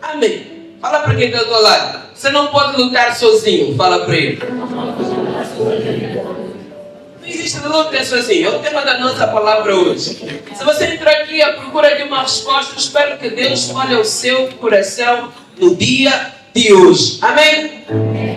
Amém. Fala para quem está do outro lado. Você não pode lutar sozinho. Fala para ele. Não existe luta sozinho. É o tema da nossa palavra hoje. Se você entrar aqui à procura de uma resposta, espero que Deus fale ao seu coração no dia de hoje. Amém?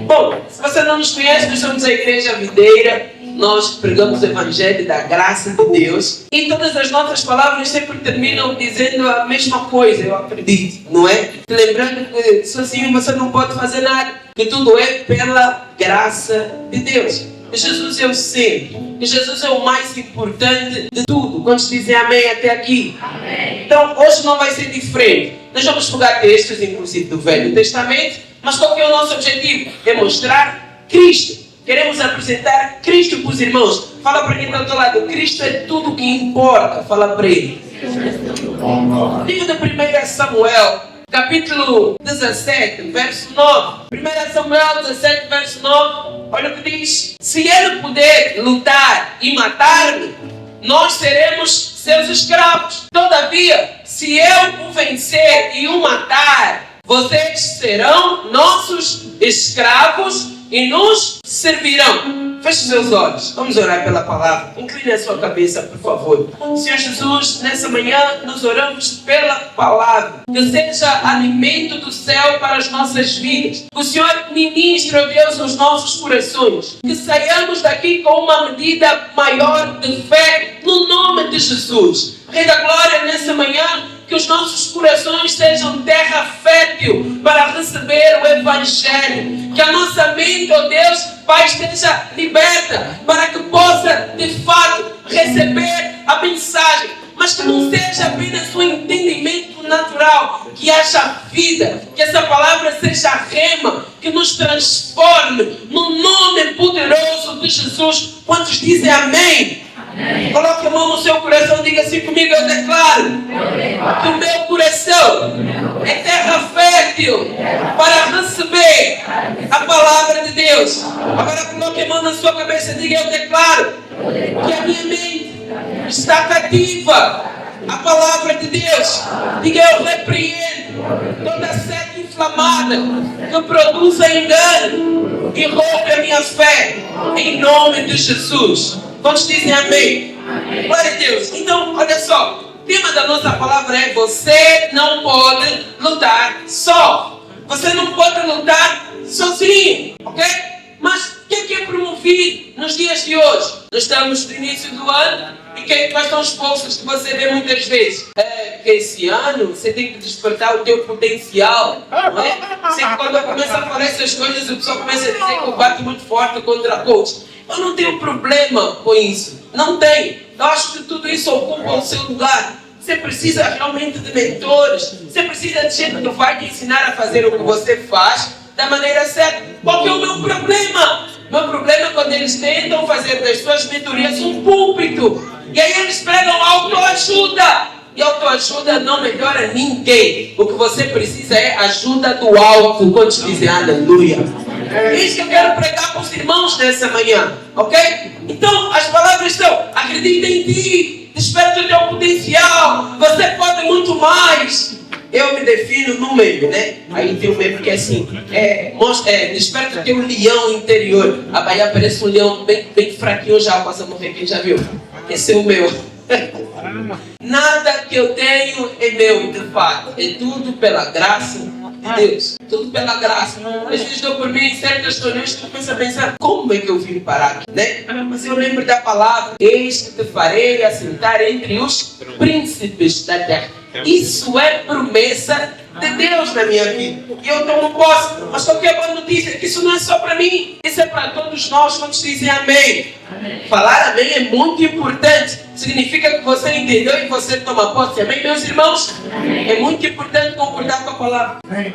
Bom, se você não nos conhece, nós somos a Igreja Videira. Nós pregamos o Evangelho da graça de Deus. E todas as nossas palavras sempre terminam dizendo a mesma coisa, eu acredito, não é? Lembrando que sozinho você não pode fazer nada. Que tudo é pela graça de Deus. Que Jesus é o centro. Que Jesus é o mais importante de tudo. Quantos dizem amém até aqui? Amém. Então, hoje não vai ser diferente. Nós vamos pegar textos, inclusive, do Velho Testamento. Mas qual que é o nosso objetivo? É mostrar Cristo. Queremos apresentar Cristo para os irmãos. Fala para quem está do outro lado. Cristo é tudo o que importa. Fala para ele. Livro de 1 Samuel, capítulo 17, verso 9. 1 Samuel 17, verso 9. Olha o que diz. Se ele puder lutar e matar-me, nós seremos seus escravos. Todavia, se eu o vencer e o matar, vocês serão nossos escravos e nos servirão. Feche os seus olhos. Vamos orar pela palavra. Incline a sua cabeça, por favor. Senhor Jesus, nessa manhã nós oramos pela palavra. Que seja alimento do céu para as nossas vidas. Que o Senhor ministre, ó Deus, os nossos corações. Que saiamos daqui com uma medida maior de fé no nome de Jesus. Rei da Glória, nessa manhã, que os nossos corações sejam terra fértil para receber o Evangelho. Que a nossa mente, ó Deus, Pai, esteja liberta para que possa, de fato, receber a mensagem. Mas que não seja apenas um entendimento natural. Que haja vida. Que essa palavra seja rema. Que nos transforme no nome poderoso de Jesus. Quantos dizem amém? Amém. Coloque a mão no seu coração e diga assim comigo, eu declaro que o meu coração é terra fértil para receber a palavra de Deus. Agora coloque a mão na sua cabeça e diga, eu declaro que a minha mente está cativa à palavra de Deus. Diga, eu repreendo toda sede inflamada que produz engano e rompe a minha fé em nome de Jesus. Quantos dizem amém? Amém? Glória a Deus. Então, olha só. O tema da nossa palavra é: você não pode lutar só. Você não pode lutar sozinho. Ok? Mas o que é promovido nos dias de hoje? Nós estamos no início do ano. E quais são os posts que você vê muitas vezes? Que esse ano você tem que despertar o teu potencial. Não é? Sempre quando eu começo a falar essas coisas, o pessoal começa a dizer que eu bato muito forte contra coach. Eu não tenho problema com isso. Não tenho. Eu acho que tudo isso ocupa o seu lugar. Você precisa realmente de mentores. Você precisa de gente que vai te ensinar a fazer o que você faz da maneira certa. Qual que é o meu problema? Meu problema é quando eles tentam fazer das suas mentorias um púlpito. E aí eles pregam autoajuda. E autoajuda não melhora ninguém. O que você precisa é ajuda do alto. Quantos dizem aleluia? É isso que eu quero pregar para os irmãos nessa manhã. Ok? Então, as palavras são: acredita em ti, desperta o teu potencial, você pode muito mais. Eu me defino no meme, né? Aí tem um meme que é assim: desperta o teu leão interior. Aí aparece um leão bem fraquinho já, passa morrer. Quem já viu? Esse é o meu. Nada que eu tenho é meu, de fato. É tudo pela graça de Deus. Tudo pela graça. Às vezes dou por mim em certas reuniões que eu começo a pensar: como é que eu vim parar aqui, né? Mas eu lembro da palavra: eis que te farei assentar entre os príncipes da terra. Isso é promessa de Deus na minha vida. E eu tomo posse. Mas qualquer boa notícia é que isso não é só para mim. Isso é para todos nós. Quando dizem amém. Amém. Falar amém é muito importante. Significa que você entendeu e você toma posse. Amém, meus irmãos? Amém. É muito importante concordar com a palavra. Amém.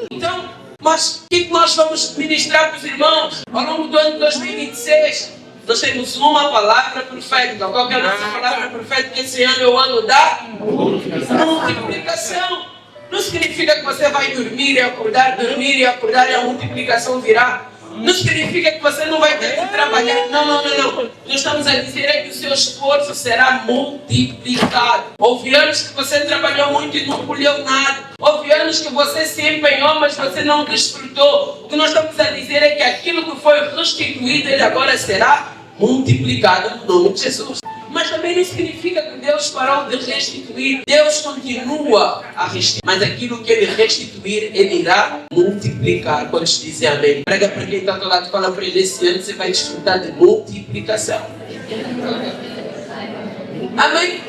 Então, mas o que nós vamos ministrar para os irmãos ao longo do ano de 2026? Nós temos uma palavra profética. Qual que é a nossa palavra profética? Esse ano é o ano da multiplicação. Não significa que você vai dormir e acordar e a multiplicação virá. Não significa que você não vai ter que trabalhar. Não. Nós estamos a dizer é que o seu esforço será multiplicado. Houve anos que você trabalhou muito e não colheu nada. Houve anos que você se empenhou, mas você não desfrutou. O que nós estamos a dizer é que aquilo que foi restituído, ele agora será multiplicado no nome de Jesus. Mas também não significa que Deus parou de restituir. Deus continua a restituir. Mas aquilo que Ele restituir, Ele irá multiplicar. Quantos dizem amém? Prega para quem está do lado, fala para ele: esse ano você vai desfrutar de multiplicação. Amém?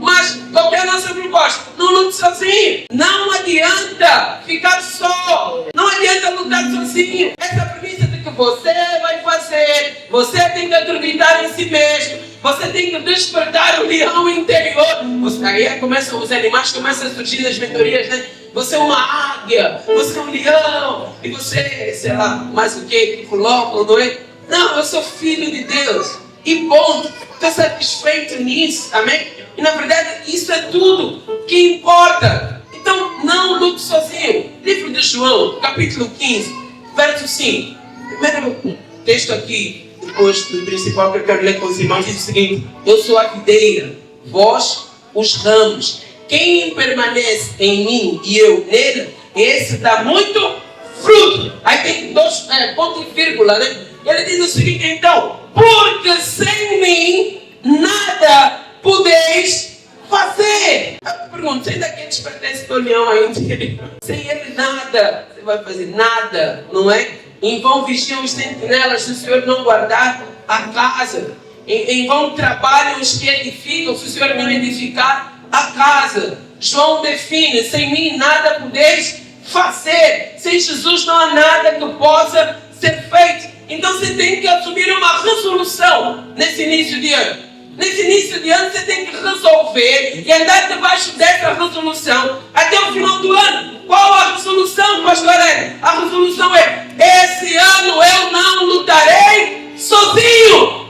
Mas qual é a nossa proposta? Não lute sozinho. Não adianta ficar só. Não adianta lutar sozinho. Essa premissa de que você vai fazer, você tem que acreditar em si mesmo, você tem que despertar o leão interior. Aí começam os animais, começam a surgir nas mentorias, né? Você é uma águia, você é um leão, e você, sei lá, mais o que colocam, não é? Não, eu sou filho de Deus. E ponto. Estou satisfeito nisso, amém? E na verdade isso é tudo que importa. Então não lute sozinho. Livro de João, capítulo 15, verso 5. Primeiro texto aqui, depois do principal que eu quero ler com os irmãos, diz o seguinte: eu sou a videira, vós os ramos. Quem permanece em mim e eu nele, esse dá muito fruto. Aí tem dois ponto e vírgula, né? Ele diz o seguinte então: porque sem mim nada podeis fazer. Eu pergunto, você ainda quer despertar do leão aí interior? Sem ele nada, você vai fazer nada, não é? Em vão vigiam os sentinelas se o Senhor não guardar a casa. Em vão trabalham os que edificam se o Senhor não edificar a casa. João define: sem mim nada podeis fazer. Sem Jesus não há nada que possa ser feito. Então você tem que assumir uma resolução nesse início de ano. Nesse início de ano você tem que resolver e andar debaixo dessa resolução até o final do ano. Qual a resolução, pastor Hélio? A resolução é: esse ano eu não lutarei sozinho.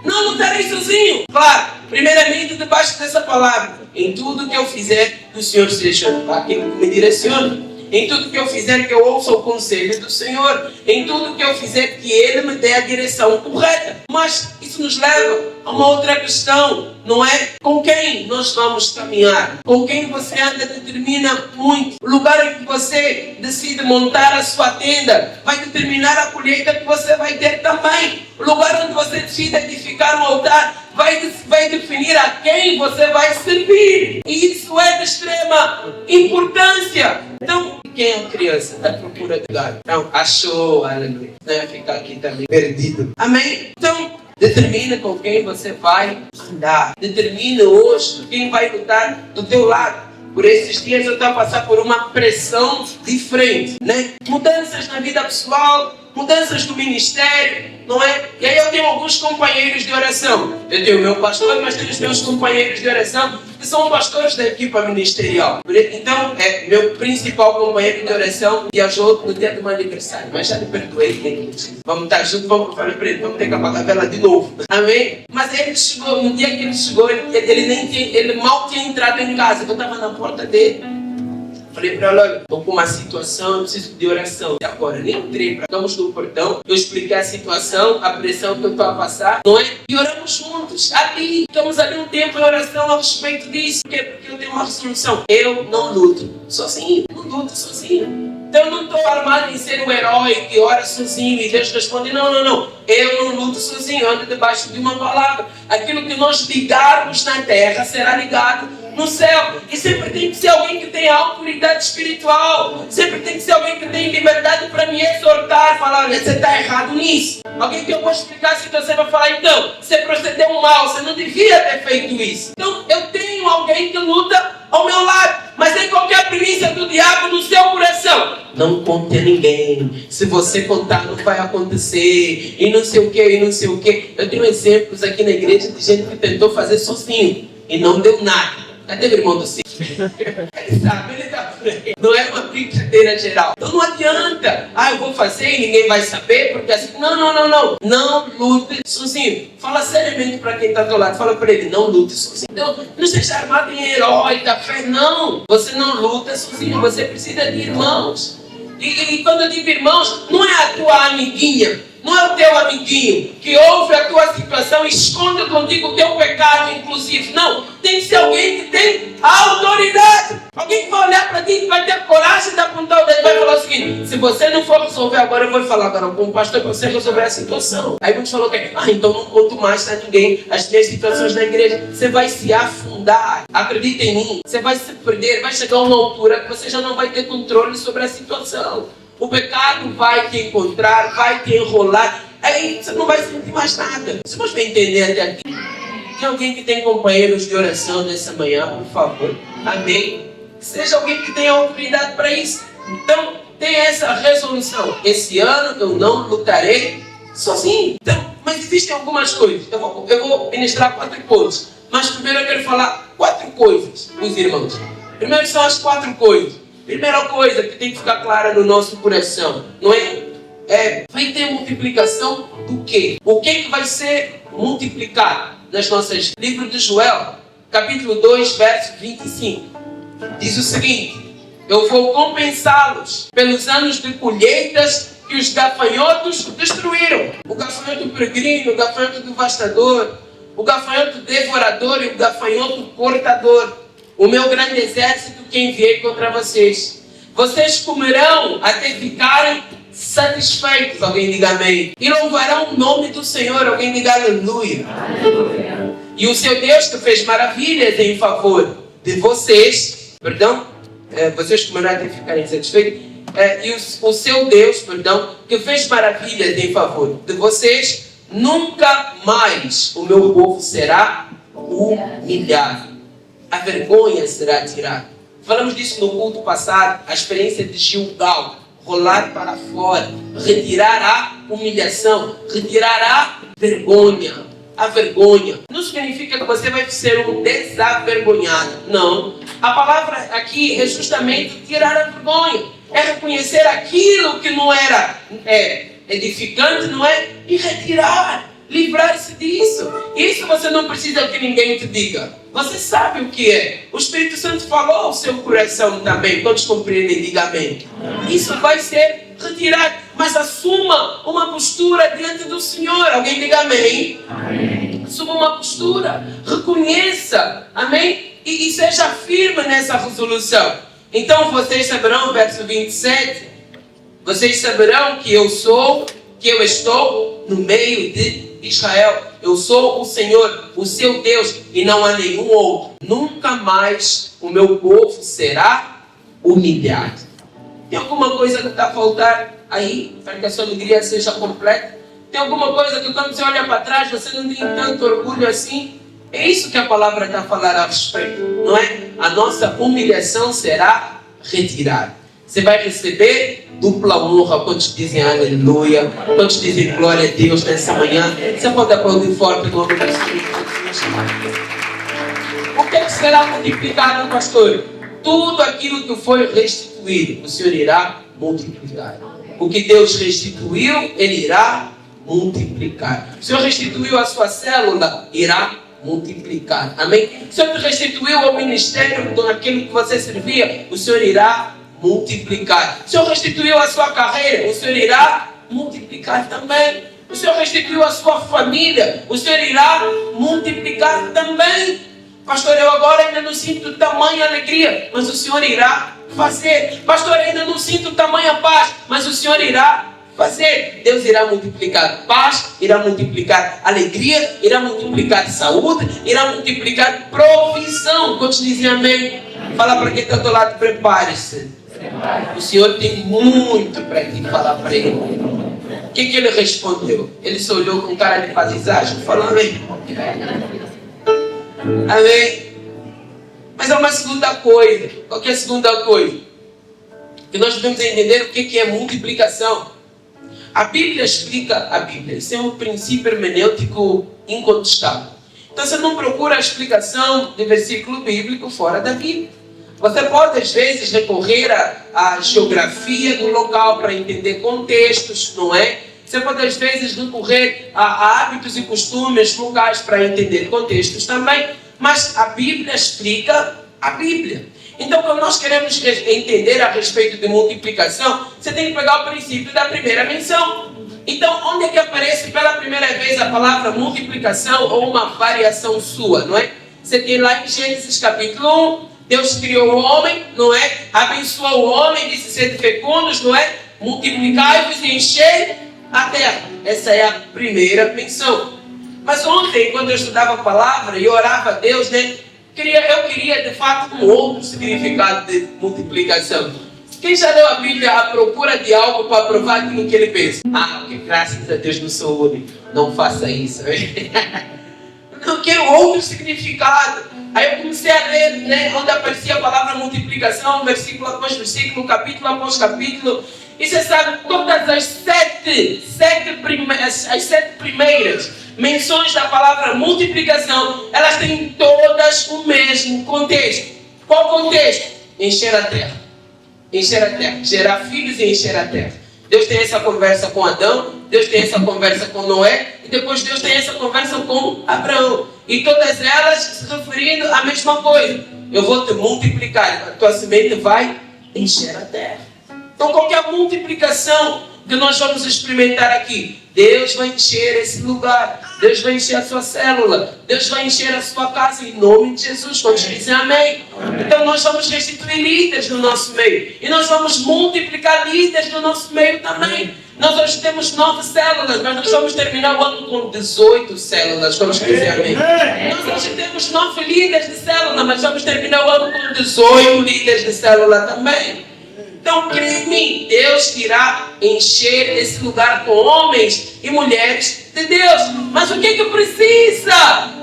Não lutarei sozinho. Claro, primeiramente debaixo dessa palavra: em tudo que eu fizer, o Senhor seja aquilo que me direciona. Em tudo que eu fizer, que eu ouça o conselho do Senhor. Em tudo que eu fizer, que Ele me dê a direção correta. Mas isso nos leva a uma outra questão, não é? Com quem nós vamos caminhar? Com quem você anda determina muito. O lugar em que você decide montar a sua tenda vai determinar a colheita que você vai ter também. O lugar onde você decide edificar um altar vai definir a quem você vai servir. E isso é de extrema importância. Então, quem é criança? Está à procura de lugar. Então, achou, aleluia. Não ia ficar aqui também perdido. Amém? Então, determina com quem você vai andar. Determina hoje quem vai lutar do teu lado. Por esses dias eu estou a passar por uma pressão diferente, né? Mudanças na vida pessoal, mudanças do ministério, não é? E aí eu tenho alguns companheiros de oração. Eu tenho o meu pastor, mas tenho os meus companheiros de oração, que são pastores da equipa ministerial. Então, meu principal companheiro de oração viajou no dia do meu aniversário, mas já me perdoei, né? Vamos estar juntos, vamos falar para ele, vamos ter que apagar a vela de novo. Amém? Mas ele chegou, no dia que ele chegou, ele mal tinha entrado em casa, eu estava na porta dele. Falei para ela: olha, estou com uma situação, eu preciso de oração. E agora, nem entrei para estamos no portão, eu expliquei a situação, a pressão que eu estou a passar, não é? E oramos juntos, ali, ficamos ali um tempo em oração a respeito disso. Por quê? Porque eu tenho uma resolução: eu não luto sozinho, não luto sozinho. Então eu não estou armado em ser o herói que ora sozinho e Deus responde. Não. Eu não luto sozinho, eu ando debaixo de uma palavra. Aquilo que nós ligarmos na terra será ligado no céu. E sempre tem que ser alguém que tenha autoridade espiritual. Sempre tem que ser alguém que tenha liberdade para me exortar, falar: olha, você está errado nisso. Alguém que eu vou explicar a situação e vai falar: então, você procedeu mal, você não devia ter feito isso. Então eu tenho alguém que luta ao meu lado. Mas em qualquer premissa do diabo no seu coração: não conte a ninguém. Se você contar, não vai acontecer. E não sei o que, e não sei o que. Eu tenho exemplos aqui na igreja de gente que tentou fazer sozinho e não deu nada. Cadê o irmão do Cid? Ele sabe, ele está por aí. Não é uma brincadeira geral. Então não adianta: eu vou fazer e ninguém vai saber, porque assim. Não. Não lute sozinho. Fala seriamente para quem está do lado. Fala para ele: não lute sozinho. Então, não seja armado em herói da fé. Não. Você não luta sozinho. Você precisa de irmãos. E quando eu digo irmãos, não é a tua amiguinha, não é o teu amiguinho que ouve a tua situação e esconde contigo o teu pecado, inclusive. Não, tem que ser alguém que tem autoridade. Alguém que vai olhar para ti e vai ter coragem de apontar o dedo e vai falar o seguinte: se você não for resolver agora, eu vou falar agora com o pastor para você resolver a situação. Aí muitos falou que, então não conto mais a ninguém as minhas situações na igreja. Você vai se afundar. Acredita em mim. Você vai se perder. Vai chegar uma altura que você já não vai ter controle sobre a situação. O pecado vai te encontrar, vai te enrolar. Aí você não vai sentir mais nada. Você pode entender até aqui? Tem alguém que tem companheiros de oração nessa manhã, por favor? Amém? Seja alguém que tenha autoridade para isso. Então, tenha essa resolução. Esse ano eu não lutarei sozinho. Então, mas existem algumas coisas. Eu vou ministrar 4 coisas. Mas primeiro eu quero falar 4 coisas, os irmãos. Primeiro são as 4 coisas. Primeira coisa que tem que ficar clara no nosso coração, não é? Vai ter multiplicação do quê? O que vai ser multiplicado nas nossas... Livro de Joel, capítulo 2, verso 25. Diz o seguinte: eu vou compensá-los pelos anos de colheitas que os gafanhotos destruíram. O gafanhoto peregrino, o gafanhoto devastador, o gafanhoto devorador e o gafanhoto cortador. O meu grande exército que enviei contra vocês. Vocês comerão até ficarem satisfeitos. Alguém diga amém. E louvarão o nome do Senhor. Alguém diga aleluia. Aleluia. E o seu Deus que fez maravilhas em favor de vocês. Vocês comerão até ficarem satisfeitos. E o seu Deus, que fez maravilhas em favor de vocês. Nunca mais o meu povo será humilhado. A vergonha será tirada. Falamos disso no culto passado. A experiência de Gilgal. Rolar para fora. Retirar a humilhação. Retirar a vergonha. A vergonha. Não significa que você vai ser um desavergonhado. Não. A palavra aqui é justamente tirar a vergonha. É reconhecer aquilo que não era edificante, não é? E retirar. Livrar-se disso. Isso você não precisa que ninguém te diga. Você sabe o que é. O Espírito Santo falou ao seu coração também. Todos compreendem, diga amém. Isso vai ser retirado. Mas assuma uma postura diante do Senhor. Alguém diga amém. Amém. Assuma uma postura. Reconheça. Amém. E seja firme nessa resolução. Então vocês saberão, verso 27. Vocês saberão que eu estou no meio de Israel. Eu sou o Senhor, o seu Deus, e não há nenhum outro. Nunca mais o meu povo será humilhado. Tem alguma coisa que está a faltar aí, para que a sua alegria seja completa? Tem alguma coisa que quando você olha para trás, você não tem tanto orgulho assim? É isso que a palavra está a falar a respeito, não é? A nossa humilhação será retirada. Você vai receber dupla honra. Quantos dizem aleluia? Quantos dizem glória a Deus nessa manhã? Você pode aplaudir forte o nome do Senhor. O que será multiplicado, pastor? Tudo aquilo que foi restituído, o Senhor irá multiplicar. O que Deus restituiu, Ele irá multiplicar. O Senhor restituiu a sua célula, irá multiplicar. Amém? O Senhor restituiu ao ministério daquilo que você servia, o Senhor irá multiplicar. O Senhor restituiu a sua carreira, o Senhor irá multiplicar também. O Senhor restituiu a sua família, o Senhor irá multiplicar também. Pastor, eu agora ainda não sinto tamanha alegria, mas o Senhor irá fazer. Pastor, ainda não sinto tamanha paz, mas o Senhor irá fazer. Deus irá multiplicar paz, irá multiplicar alegria, irá multiplicar saúde, irá multiplicar provisão. Quantos dizem amém? Fala para quem está do lado, prepare-se. O Senhor tem muito para te falar para ele. O que ele respondeu? Ele só olhou com cara de paisagem e falou amém. Amém. Mas há uma segunda coisa. Qual que é a segunda coisa? Que nós devemos entender o que é multiplicação. A Bíblia explica a Bíblia. Isso é um princípio hermenêutico incontestável. Então você não procura a explicação de versículo bíblico fora da Bíblia. Você pode, às vezes, recorrer à geografia do local para entender contextos, não é? Você pode, às vezes, recorrer a hábitos e costumes locais para entender contextos também. Mas a Bíblia explica a Bíblia. Então, quando nós queremos entender a respeito de multiplicação, você tem que pegar o princípio da primeira menção. Então, onde é que aparece pela primeira vez a palavra multiplicação ou uma variação sua, não é? Você tem lá em Gênesis capítulo 1, Deus criou o homem, não é? Abençoou o homem, disse: sede fecundos, não é? Multiplicai-vos e enchei a terra. Essa é a primeira menção. Mas ontem, quando eu estudava a palavra e orava a Deus, né? Eu queria de fato um outro significado de multiplicação. Quem já leu a Bíblia à procura de algo para provar aquilo que ele pensa? Porque graças a Deus não sou único. Não faça isso. Não quero outro significado. Aí eu comecei a ler, né, onde aparecia a palavra multiplicação, versículo após versículo, capítulo após capítulo. E você sabe, todas as sete primeiras menções da palavra multiplicação, elas têm todas o mesmo contexto. Qual contexto? Encher a terra. Encher a terra. Gerar filhos e encher a terra. Deus tem essa conversa com Adão, Deus tem essa conversa com Noé, e depois Deus tem essa conversa com Abraão. E todas elas se referindo à mesma coisa. Eu vou te multiplicar, a tua semente vai encher a terra. Então, qual que é a multiplicação que nós vamos experimentar aqui? Deus vai encher esse lugar. Deus vai encher a sua célula. Deus vai encher a sua casa em nome de Jesus. Quando dizem amém? Então nós vamos restituir líderes no nosso meio. E nós vamos multiplicar líderes no nosso meio também. Nós hoje temos 9 células, mas nós vamos terminar o ano com 18 células. Vamos dizer amém? Nós hoje temos 9 líderes de célula, mas vamos terminar o ano com 18 líderes de célula também. Então, crê em mim, Deus irá encher esse lugar com homens e mulheres de Deus. Mas o que precisa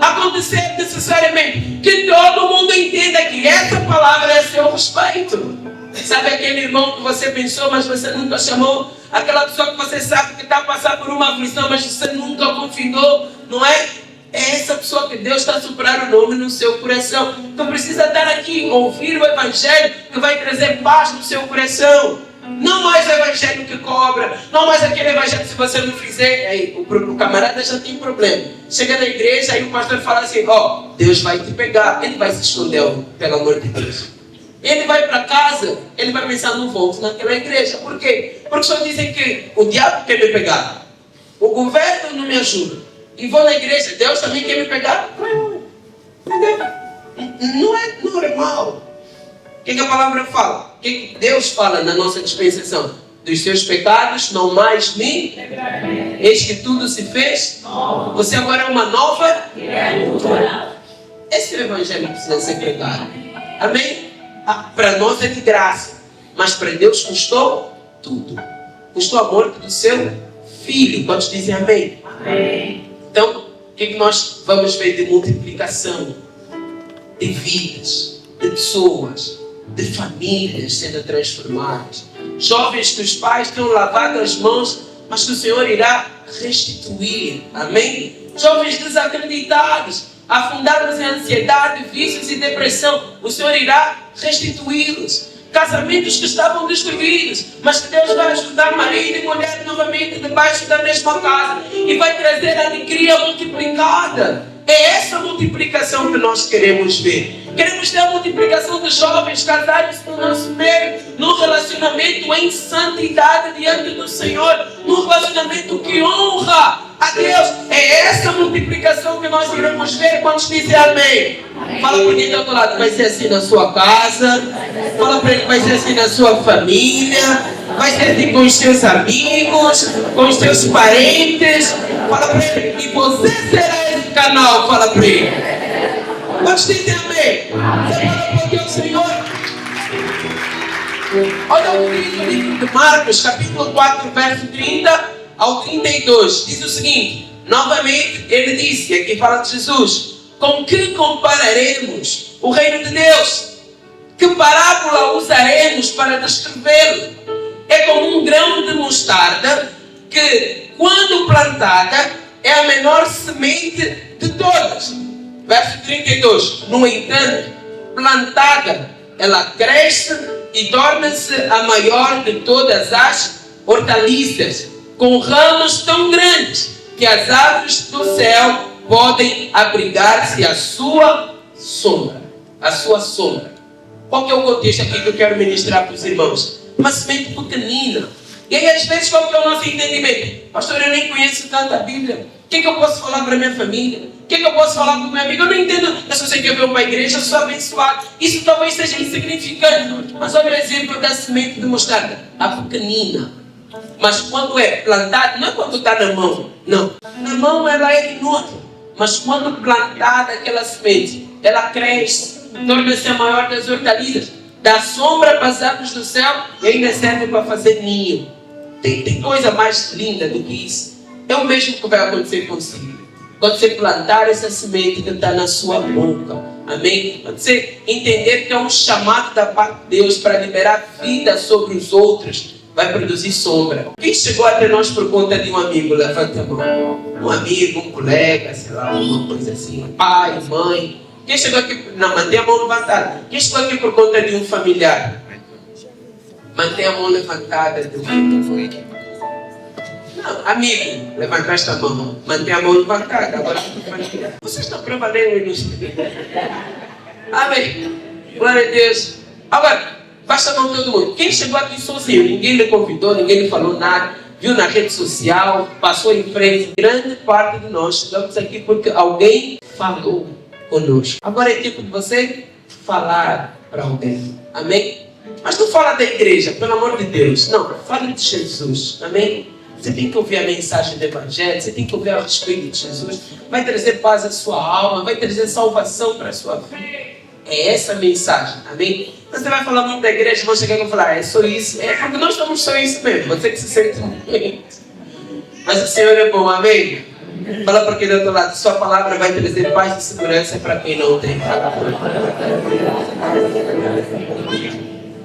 acontecer necessariamente? Que todo mundo entenda que essa palavra é a seu respeito. Sabe aquele irmão que você pensou, mas você nunca chamou? Aquela pessoa que você sabe que está passando por uma aflição, mas você nunca convidou, não é? É essa pessoa que Deus está a soprar o nome no seu coração. Então precisa estar aqui, ouvir o Evangelho que vai trazer paz no seu coração. Não mais o Evangelho que cobra. Não mais aquele Evangelho que se você não fizer, aí o camarada já tem problema. Chega na igreja, aí o pastor fala assim: Deus vai te pegar. Ele vai se esconder, pelo amor de Deus. Ele vai para casa, ele vai pensar: não volto naquela igreja. Por quê? Porque só dizem que o diabo quer me pegar. O governo não me ajuda. E vou na igreja, Deus também quer me pegar? Entendeu? Não é normal. O que a palavra fala? O que Deus fala na nossa dispensação? Dos seus pecados não mais me eis que tudo se fez. Você agora é uma nova. Esse é o evangelho que precisa ser pregado. Amém? Para nós é de graça, mas para Deus custou tudo. Custou a morte do seu filho. Quantos dizem amém? Amém. Então, o que nós vamos ver de multiplicação? De vidas, de pessoas, de famílias sendo transformadas. Jovens que os pais tenham lavado as mãos, mas que o Senhor irá restituir. Amém? Jovens desacreditados, afundados em ansiedade, vícios e depressão, o Senhor irá restituí-los. Casamentos que estavam destruídos, mas que Deus vai ajudar marido e mulher novamente debaixo da mesma casa e vai trazer alegria multiplicada. É essa multiplicação que nós queremos ver. Queremos ter a multiplicação de jovens casarem-se no nosso meio, num relacionamento em santidade diante do Senhor, num relacionamento que honra a Deus. É essa multiplicação que nós iremos ver quando dizem amém. Fala para quem está ao teu lado: vai ser assim na sua casa. Fala para ele: vai ser assim na sua família. Vai ser assim com os teus amigos, com os teus parentes. Fala para ele: e você será esse canal. Fala para ele. Quantos dizem amém? Você fala para Deus, Senhor. Olha o que diz o livro de Marcos, capítulo 4, verso 30 ao 32. Diz o seguinte: novamente ele disse, aqui fala de Jesus: com que compararemos o reino de Deus? Que parábola usaremos para descrevê-lo? É como um grão de mostarda que, quando plantada, é a menor semente de todas. Verso 32. No entanto, plantada, ela cresce e torna-se a maior de todas as hortaliças, com ramos tão grandes que as aves do céu podem abrigar-se à sua sombra. A sua sombra. Qual que é o contexto aqui que eu quero ministrar para os irmãos? Uma semente pequenina. E aí, às vezes, qual que é o nosso entendimento? Pastor, eu nem conheço tanto a Bíblia. O que é que eu posso falar para a minha família? O que é que eu posso falar para o meu amigo? Eu não entendo. Eu só sei que eu venho para a igreja, eu sou abençoado. Isso talvez seja insignificante. Mas olha o exemplo da semente de mostarda. A pequenina. Mas quando é plantada, não é quando está na mão. Não. Na mão ela é inútil. Mas quando plantada aquela semente, ela cresce, torna-se a maior das hortaliças. Dá sombra para as aves do céu e ainda serve para fazer ninho. Tem coisa mais linda do que isso. É o mesmo que vai acontecer consigo. Quando você plantar essa semente que está na sua boca. Amém? Quando você entender que é um chamado da parte de Deus para liberar vida sobre os outros, vai produzir sombra. Quem chegou até nós por conta de um amigo? Levanta a mão. Um amigo, um colega, sei lá, uma coisa assim. Pai, mãe. Quem chegou aqui? Não, mantém a mão levantada. Quem chegou aqui por conta de um familiar? Mantém a mão levantada. Não, amigo, levantaste a mão. Mantém a mão levantada. Agora familiar. Vocês estão prevalendo nisso. Amém. Glória a Deus. Agora, baixa a mão todo mundo. Quem chegou aqui sozinho? Ninguém lhe convidou, ninguém lhe falou nada. Viu na rede social, passou em frente. Grande parte de nós chegamos aqui porque alguém falou conosco. Agora é tempo de você falar para alguém. Amém? Mas não fala da igreja, pelo amor de Deus. Não, fala de Jesus. Amém? Você tem que ouvir a mensagem do Evangelho, você tem que ouvir a respeito de Jesus. Vai trazer paz à sua alma, vai trazer salvação para a sua vida. É essa a mensagem, amém? Você vai falar muito da igreja, vão chegar e falar, é só isso. É porque nós somos só isso mesmo, você que se sente muito. Mas o Senhor é bom, amém? Fala para quem do outro lado, sua palavra vai trazer paz e segurança para quem não tem.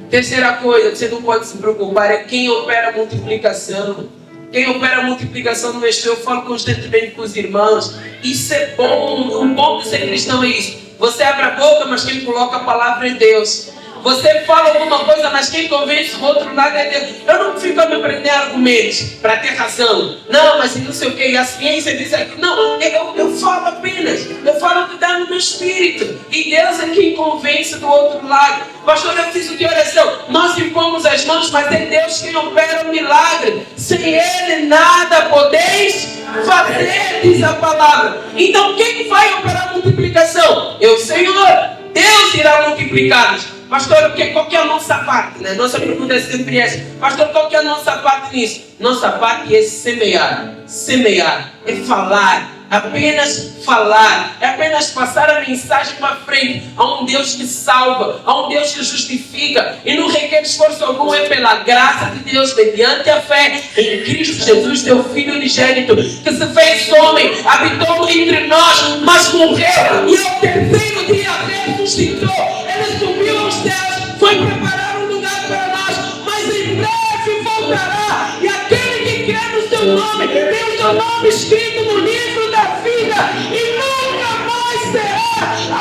Terceira coisa, você não pode se preocupar, é quem opera a multiplicação. Quem opera a multiplicação no eu falo constantemente com os irmãos. Isso é bom, o bom de ser cristão é isso. Você abre a boca, mas quem coloca a palavra é Deus. Você fala alguma coisa, mas quem convence o outro lado é Deus. Eu não fico a me prender argumentos para ter razão. Não, mas não sei o que, a ciência diz aqui. Não, eu falo apenas. Eu falo o que está no meu espírito. E Deus é quem convence do outro lado. Pastor, eu preciso de oração. Nós impomos as mãos, mas é Deus quem opera o milagre. Sem Ele nada podeis fazer, diz a palavra. Então quem vai operar a multiplicação? É o Senhor. Deus irá multiplicá-los. Pastor, qual que é a nossa parte? Né? Nossa pergunta é sempre essa. Pastor, qual que é a nossa parte nisso? Nossa parte é semear. Semear é falar. Apenas falar. É apenas passar a mensagem para frente. Há um Deus que salva. Há um Deus que justifica. E não requer esforço algum. É pela graça de Deus, mediante a fé em Cristo Jesus, teu Filho unigênito, que se fez homem, habitou entre nós, mas morreu. E ao terceiro dia ressuscitou. Ele subiu aos céus, foi preparar um lugar para nós, mas em breve voltará. E aquele que crê no seu nome, tem o seu nome escrito no livro da vida e nunca mais será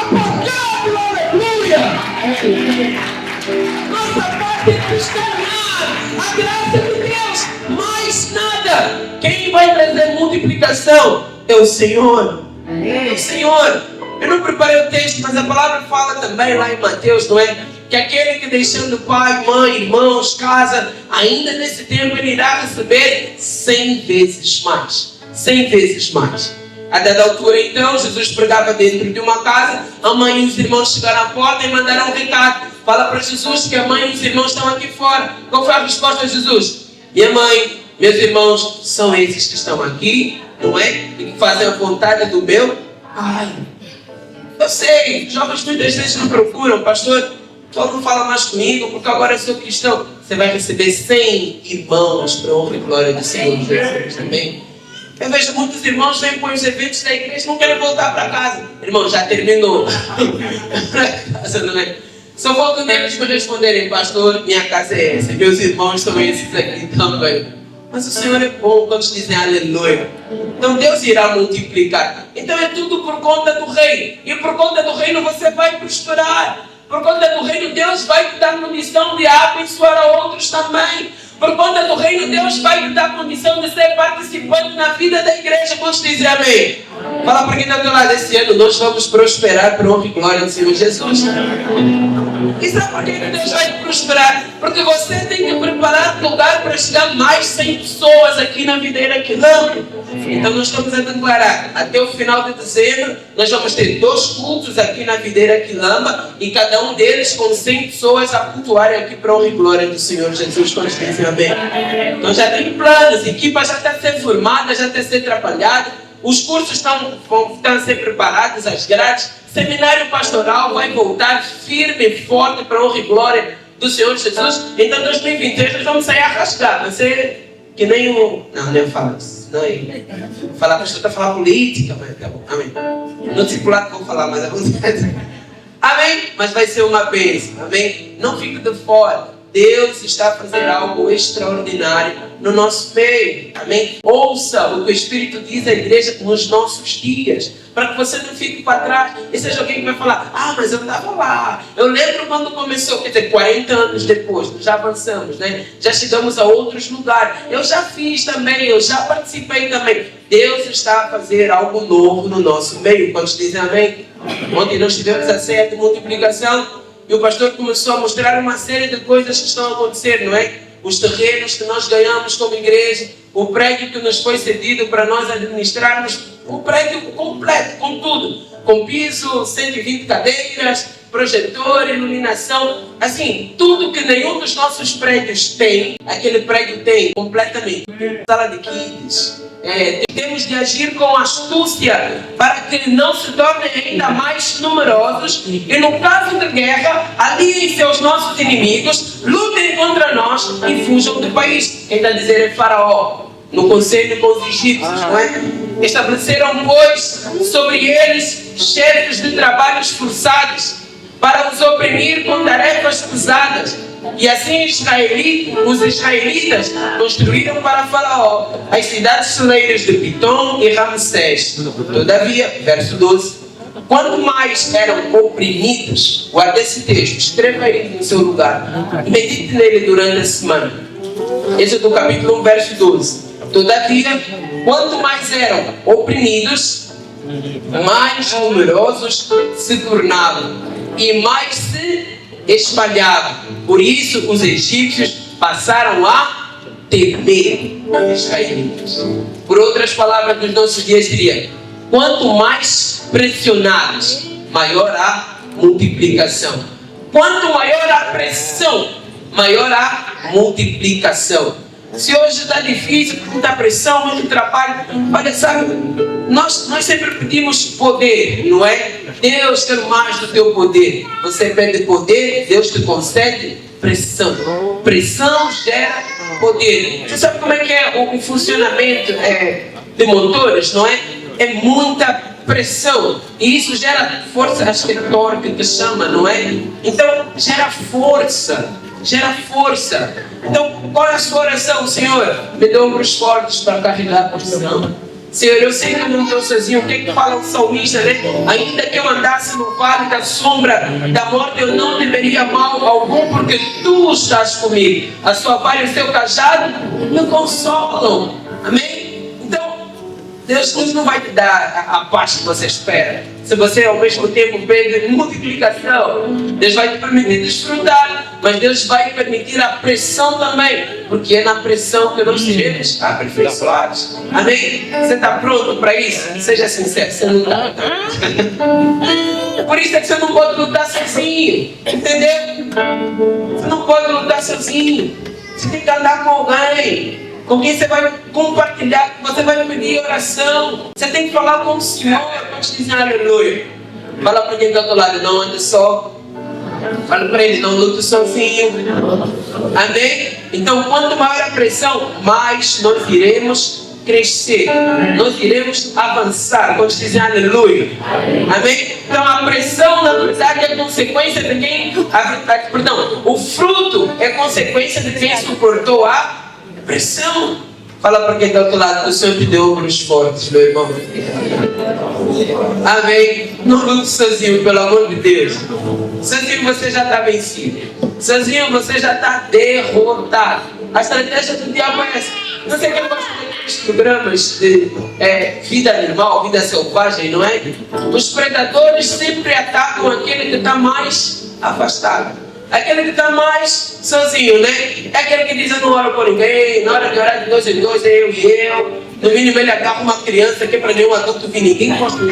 apagado. Aleluia! Nossa parte é cristianar a graça de Deus, mais nada. Quem vai trazer multiplicação é o Senhor. É o Senhor. Eu não preparei o texto, mas a palavra fala também lá em Mateus, não é? Que aquele que deixando pai, mãe, irmãos, casa, ainda nesse tempo ele irá receber 100 vezes mais. 100 vezes mais. A dada altura, então, Jesus pregava dentro de uma casa, a mãe e os irmãos chegaram à porta e mandaram um recado. Fala para Jesus que a mãe e os irmãos estão aqui fora. Qual foi a resposta de Jesus? Minha mãe, meus irmãos, são esses que estão aqui, não é? E que fazem a vontade do meu Pai. Eu sei, jovens muitas vezes me procuram, pastor, só não fala mais comigo, porque agora eu sou cristão. Você vai receber 100 irmãos para a honra e glória do Senhor Jesus também. Eu vejo muitos irmãos vêm para os eventos da igreja e não querem voltar para casa. Irmão, já terminou. Não é? Só falta neles para responderem, pastor, minha casa é essa, meus irmãos são esses aqui também. Mas o Senhor é bom quando dizem aleluia. Então Deus irá multiplicar. Então é tudo por conta do reino. E por conta do reino você vai prosperar. Por conta do reino Deus vai te dar condição de abençoar a outros também. Por conta do reino Deus vai te dar condição de ser participante na vida da igreja. Quantos dizem amém? Fala para quem está do lado, esse ano nós vamos prosperar por honra e glória do Senhor Jesus. E sabe por que Deus vai te prosperar? Porque você tem que preparar lugar para chegar mais 100 pessoas aqui na Videira Quilamba. Então nós estamos a declarar, até o final de dezembro, nós vamos ter 2 cultos aqui na Videira Quilamba e cada um deles com 100 pessoas a cultuarem aqui para a honra e glória do Senhor Jesus, quando dizem amém. Então já tem planos, a equipa já está a ser formada, já está a ser trabalhada, os cursos estão a ser preparados, as grades, seminário pastoral vai voltar firme e forte para a honra e glória do Senhor Jesus. Então 2023 nós vamos sair arrascados, vai ser que nem o... Não, nem falo isso. Não é falar, pastor, está falando política, mas tá bom, amém. No discipulado vou falar, mas é vontade. Amém? Mas vai ser uma bênção, amém? Não fique de fora. Deus está a fazer algo extraordinário no nosso meio, amém? Ouça o que o Espírito diz à igreja nos nossos dias, para que você não fique para trás e seja alguém que vai falar, mas eu estava lá, eu lembro quando começou, quer dizer, 40 anos depois, já avançamos, né? Já chegamos a outros lugares, eu já fiz também, eu já participei também. Deus está a fazer algo novo no nosso meio, quando dizem amém? Ontem nós tivemos a ceia de multiplicação, e o pastor começou a mostrar uma série de coisas que estão a acontecer, não é? Os terrenos que nós ganhamos como igreja, o prédio que nos foi cedido para nós administrarmos, o prédio completo, com tudo. Com piso, 120 cadeiras, projetor, iluminação. Assim, tudo que nenhum dos nossos prédios tem, aquele prédio tem completamente. Sala de kids. Temos de agir com astúcia para que não se tornem ainda mais numerosos e no caso de guerra, aliem-se aos nossos inimigos, lutem contra nós e fujam do país. Quem está a dizer é Faraó, no conselho com os egípcios, não é? Estabeleceram, pois, sobre eles chefes de trabalhos forçados para os oprimir com tarefas pesadas. E assim os israelitas construíram para Faraó as cidades celeiras de Pitom e Ramsés. Todavia, verso 12, quanto mais eram oprimidos, guarda esse texto, escreva ele no seu lugar, medite nele durante a semana. Êxodo capítulo 1, verso 12. Todavia, quanto mais eram oprimidos, mais numerosos se tornavam e mais se espalhavam. Por isso os egípcios passaram a temer os israelitas. Por outras palavras dos nossos dias diria, quanto mais pressionados, maior a multiplicação. Quanto maior a pressão, maior a multiplicação. Se hoje está difícil, muita pressão, muito trabalho, olha, sabe, nós sempre pedimos poder, não é? Deus quer mais do teu poder. Você pede poder, Deus te concede pressão. Pressão gera poder. Você sabe como é que é o funcionamento de motores, não é? É muita pressão. E isso gera força, acho que é torque que chama, não é? Então, gera força. Gera força. Então, qual é a sua oração? Senhor, me dê ombros fortes para carregar a porção. Senhor, eu sei que eu não estou sozinho. O que é que fala o salmista, né? Ainda que eu andasse no vale da sombra da morte, eu não temeria mal algum, porque tu estás comigo. A sua vara e o seu cajado me consolam. Amém? Deus não vai te dar a paz que você espera. Se você ao mesmo tempo pede multiplicação, Deus vai te permitir desfrutar, mas Deus vai permitir a pressão também, porque é na pressão que nós seremos aperfeiçoados. Amém? Você está pronto para isso? Seja sincero, você não está. Por isso é que você não pode lutar sozinho, entendeu? Você não pode lutar sozinho. Você tem que andar com alguém. Com quem você vai compartilhar, você vai pedir oração. Você tem que falar com o Senhor para te dizer aleluia. Fala para quem está do outro lado, não ande só. Fala para eles, não lute sozinho. Amém? Então, quanto maior a pressão, mais nós iremos crescer. Nós iremos avançar. Quando dizem aleluia. Amém? Então, a pressão, na verdade, é consequência de quem... o fruto é consequência de quem suportou a pressão. Fala para quem está do outro lado, o Senhor te deu ombros fortes, meu irmão. Amém? Não lute sozinho, pelo amor de Deus. Sozinho você já está vencido. Sozinho você já está derrotado. A estratégia do diabo é essa. Não sei quem gosta daqueles programas de vida animal, vida selvagem, não é? Os predadores sempre atacam aquele que está mais afastado. Aquele que está mais sozinho, né? É aquele que diz: eu não oro por ninguém, na hora de orar de 2 em 2 é eu e eu. No mínimo ele agarra uma criança que é para nenhum adulto vir. Ninguém gosta.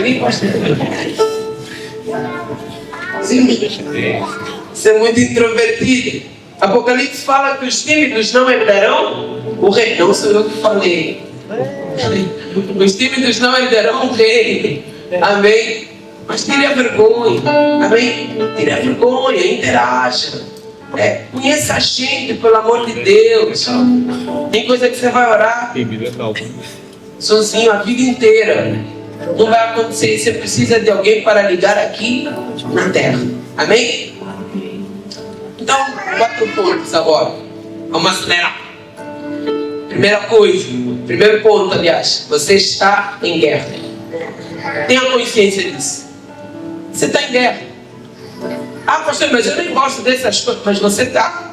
Isso é muito introvertido. Apocalipse fala que os tímidos não herdarão o reino. Não sou eu que falei. Os tímidos não herdarão o reino. Amém? Mas tire a vergonha. Amém? Tire a vergonha, interaja. Conheça a gente, pelo amor de Deus. Tem coisa que você vai orar sozinho a vida inteira. Não vai acontecer. Você precisa de alguém para ligar aqui na terra. Amém? Então, 4 pontos agora. Vamos acelerar. Primeiro ponto, aliás. Você está em guerra. Tenha consciência disso. Você está em guerra. Ah, pastor, mas eu nem gosto dessas coisas. Mas você está.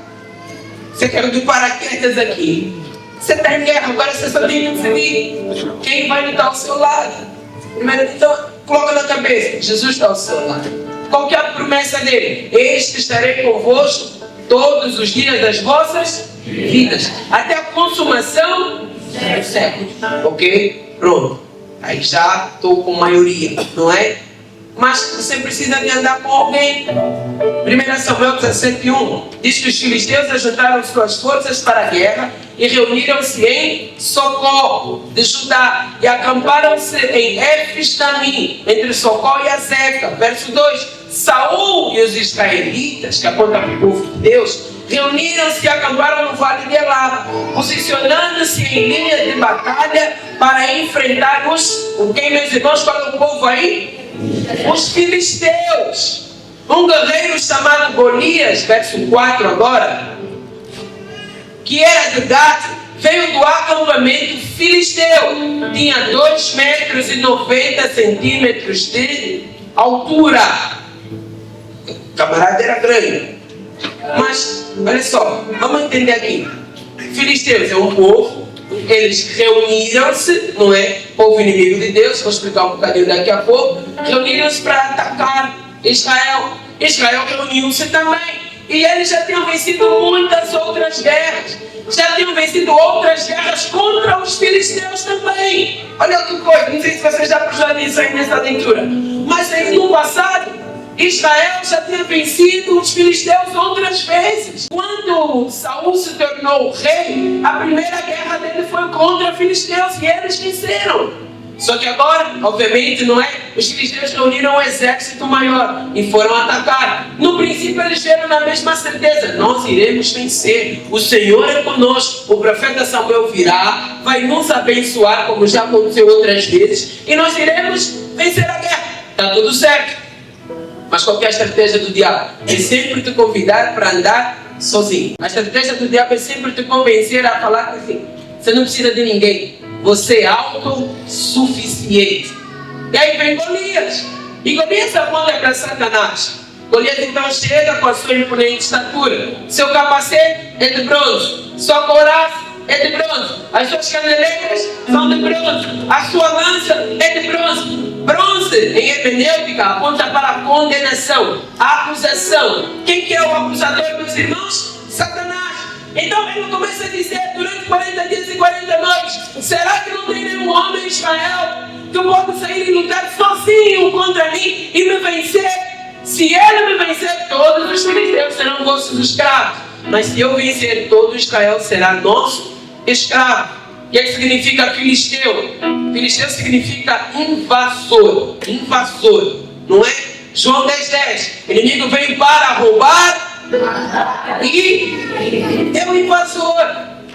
Você quer de paraquedas aqui. Você está em guerra. Agora você só tem que decidir quem vai lutar ao seu lado. Primeiro, então, coloca na cabeça. Jesus está ao seu lado. Qual que é a promessa dele? Eis que estarei convosco todos os dias das vossas vidas. Até a consumação dos séculos. Ok? Pronto. Aí já estou com maioria, não é? Mas você precisa de andar com alguém. 1 Samuel 17:1 diz que os filisteus ajuntaram suas forças para a guerra e reuniram-se em Socó de Judá e acamparam-se em Éfes-Damim, entre Socó e Azeca. Verso 2: Saul e os israelitas, que apontam para o povo de Deus, reuniram-se e acamparam no vale de Elá, posicionando-se em linha de batalha para enfrentar o quem, meus irmãos? Qual é o povo aí? Os filisteus. Um guerreiro chamado Golias, verso 4 agora, que era de Gat, veio do acampamento filisteu. Tinha 2,90 metros de altura. O camarada era grande. Mas, olha só, vamos entender aqui. Filisteus é um povo. Eles reuniram-se, não é? Povo inimigo de Deus, vou explicar um bocadinho daqui a pouco. Reuniram-se para atacar Israel. Israel reuniu-se também. E eles já tinham vencido muitas outras guerras. Já tinham vencido outras guerras contra os filisteus também. Olha que coisa, não sei se vocês já prestaram isso aí nessa leitura. Mas aí no passado, Israel já tinha vencido os filisteus outras vezes. Quando Saul se tornou rei, a primeira guerra dele foi contra os filisteus e eles venceram. Só que agora, obviamente, não é? Os filisteus reuniram um exército maior e foram atacar. No princípio eles viram na mesma certeza: nós iremos vencer. O Senhor é conosco. O profeta Samuel virá, vai nos abençoar, como já aconteceu outras vezes, e nós iremos vencer a guerra. Está tudo certo. Mas qual é a estratégia do diabo? É sempre te convidar para andar sozinho. A estratégia do diabo é sempre te convencer a falar que assim, você não precisa de ninguém. Você é autossuficiente. E aí vem Golias. E Golias aponta para Satanás. Golias então chega com a sua imponente estatura. Seu capacete é de bronze. Sua couraça é de bronze. As suas caneleiras são de bronze. A sua lança é de bronze. Bronze, em hermenêutica, aponta para a condenação, a acusação. Quem que é o acusador, meus irmãos? Satanás. Então ele começa a dizer durante 40 dias e 40 noites: será que não tem nenhum homem em Israel que eu possa sair e lutar sozinho contra mim e me vencer? Se ele me vencer, todos os filisteus serão vossos escravos. Mas se eu vencer, todo Israel será nosso escravo. O que significa filisteu? Filisteu significa invasor. Invasor, não é? João 10:10. O inimigo veio para roubar e é o invasor.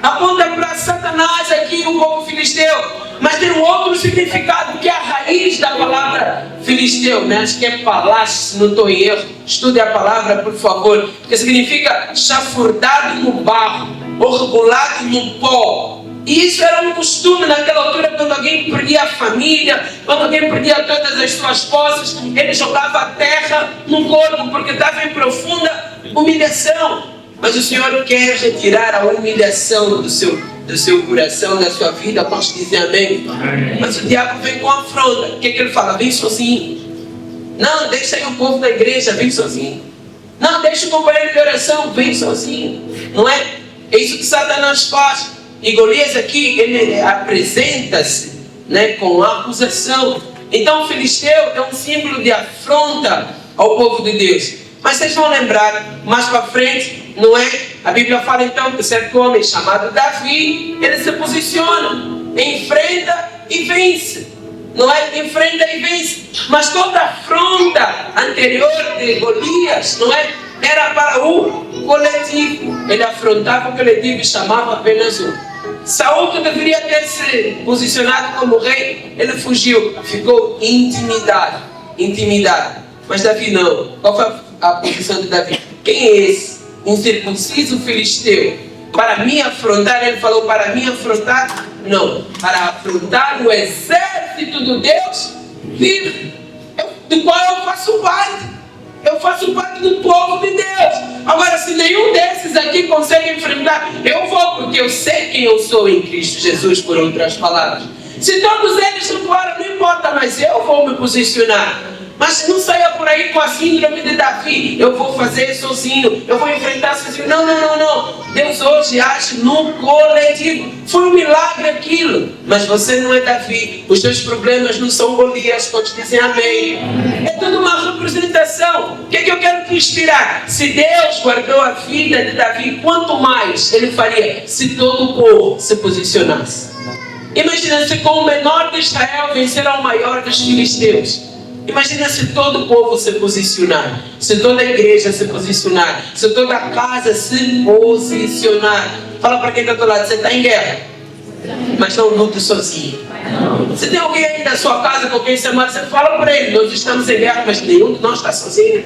Aponta para Satanás aqui, o povo filisteu. Mas tem um outro significado que é a raiz da palavra filisteu, né? Acho que é palácio, se não estou em erro. Estude a palavra, por favor. Que significa chafurdado no barro, orgulhado no pó. E isso era um costume naquela altura, quando alguém perdia a família, quando alguém perdia todas as suas posses, ele jogava a terra no corpo, porque estava em profunda humilhação. Mas o Senhor quer retirar a humilhação do seu coração, da sua vida. Posso dizer amém? Mas o diabo vem com afronta. O que ele fala? Vem sozinho. Não, deixa aí o povo da igreja, vem sozinho. Não, deixa o companheiro de oração, vem sozinho. Não é? É isso que Satanás faz. E Golias aqui, ele apresenta-se, né, com acusação. Então o filisteu é um símbolo de afronta ao povo de Deus. Mas vocês vão lembrar, mais para frente, não é? A Bíblia fala então que certo homem chamado Davi, ele se posiciona, enfrenta e vence. Não é? Enfrenta e vence. Mas toda a afronta anterior de Golias, não é? Era para o coletivo. Ele afrontava o coletivo e chamava apenas um. Saul, que deveria ter se posicionado como rei, ele fugiu, ficou intimidado. Mas Davi não. Qual foi a posição de Davi? Quem é esse incircunciso filisteu? Para me afrontar, ele falou, para me afrontar? Não, para afrontar o exército do Deus vivo, do qual eu faço parte. Eu faço parte do povo de Deus. Agora, se nenhum desses aqui consegue enfrentar, eu vou, porque eu sei quem eu sou em Cristo Jesus, por outras palavras. Se todos eles não foram, não importa, mas eu vou me posicionar. Mas não saia por aí com a síndrome de Davi. Eu vou fazer sozinho, eu vou enfrentar sozinho. Não. Deus hoje age no coletivo. Foi um milagre aquilo. Mas você não é Davi. Os seus problemas não são Golias. Todos dizem amém. É tudo uma representação. O que é que eu quero te inspirar? Se Deus guardou a vida de Davi, quanto mais Ele faria se todo o povo se posicionasse. Imagina se com o menor de Israel vencer ao maior dos filisteus. Imagina se todo o povo se posicionar, se toda a igreja se posicionar, se toda a casa se posicionar. Fala para quem está do lado, você está em guerra, mas não lute sozinho. Se tem alguém aí da sua casa com quem você mora, você fala para ele, nós estamos em guerra, mas nenhum de nós está sozinho.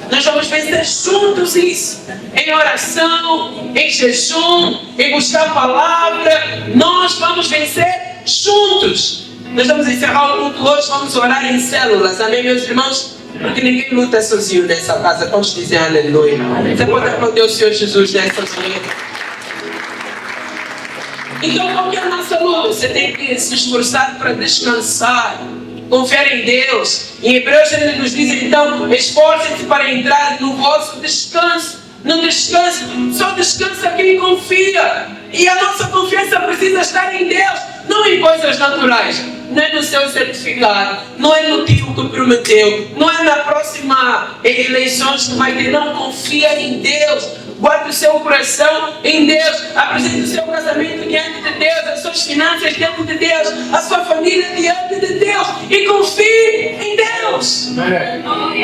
Nós vamos vencer juntos isso, em oração, em jejum, em buscar a palavra, nós vamos vencer juntos. Nós vamos encerrar o culto hoje, vamos orar em células, amém, meus irmãos? Porque ninguém luta sozinho nessa casa, todos dizem aleluia. Você pode aplaudir o Senhor Jesus nessa noite. Então, qual que é a nossa luta? Você tem que se esforçar para descansar, confiar em Deus. Em Hebreus ele nos diz então, esforcem-se para entrar no vosso descanso. Não descanse, só descansa quem confia. E a nossa confiança precisa estar em Deus, não em coisas naturais. Não é no seu certificado, não é no tio que prometeu, não é na próxima eleições que vai ter. Não, confia em Deus. Guarde o seu coração em Deus. Apresente o seu casamento diante de Deus, as suas finanças diante de Deus, a sua família diante de Deus. E confie em Deus.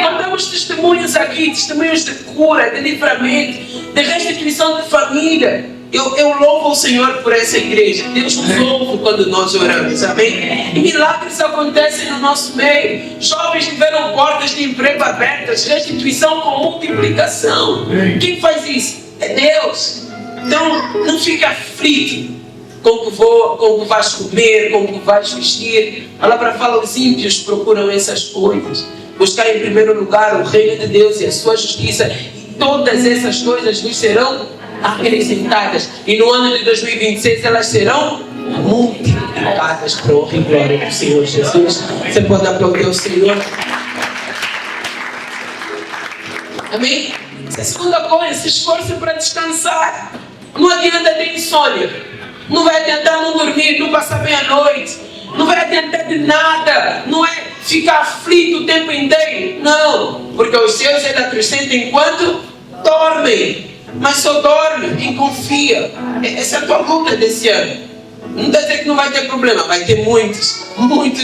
Contamos testemunhos aqui, testemunhos de cura, de livramento, de restituição de família. Eu louvo o Senhor por essa igreja. Deus nos ouve quando nós oramos, amém? E milagres acontecem no nosso meio. Jovens tiveram portas de emprego abertas, restituição com multiplicação. Quem faz isso? É Deus. Então, não fique aflito com o que vais comer, com o que vais vestir. A palavra fala, os ímpios procuram essas coisas. Buscar em primeiro lugar o reino de Deus e a sua justiça. E todas essas coisas vos serão acrescentadas, e no ano de 2026 elas serão multiplicadas para a honra e glória do Senhor Jesus. Você pode aplaudir o Senhor? Amém? A segunda coisa, se esforce para descansar. Não adianta ter insônia, não vai adiantar não dormir, não passar bem a noite, não vai adiantar de nada, não é ficar aflito o tempo inteiro, não, porque os seus ainda acrescentam enquanto dormem. Mas só dorme quem confia. Essa é a tua luta desse ano. Não está dizendo que não vai ter problema, vai ter muitos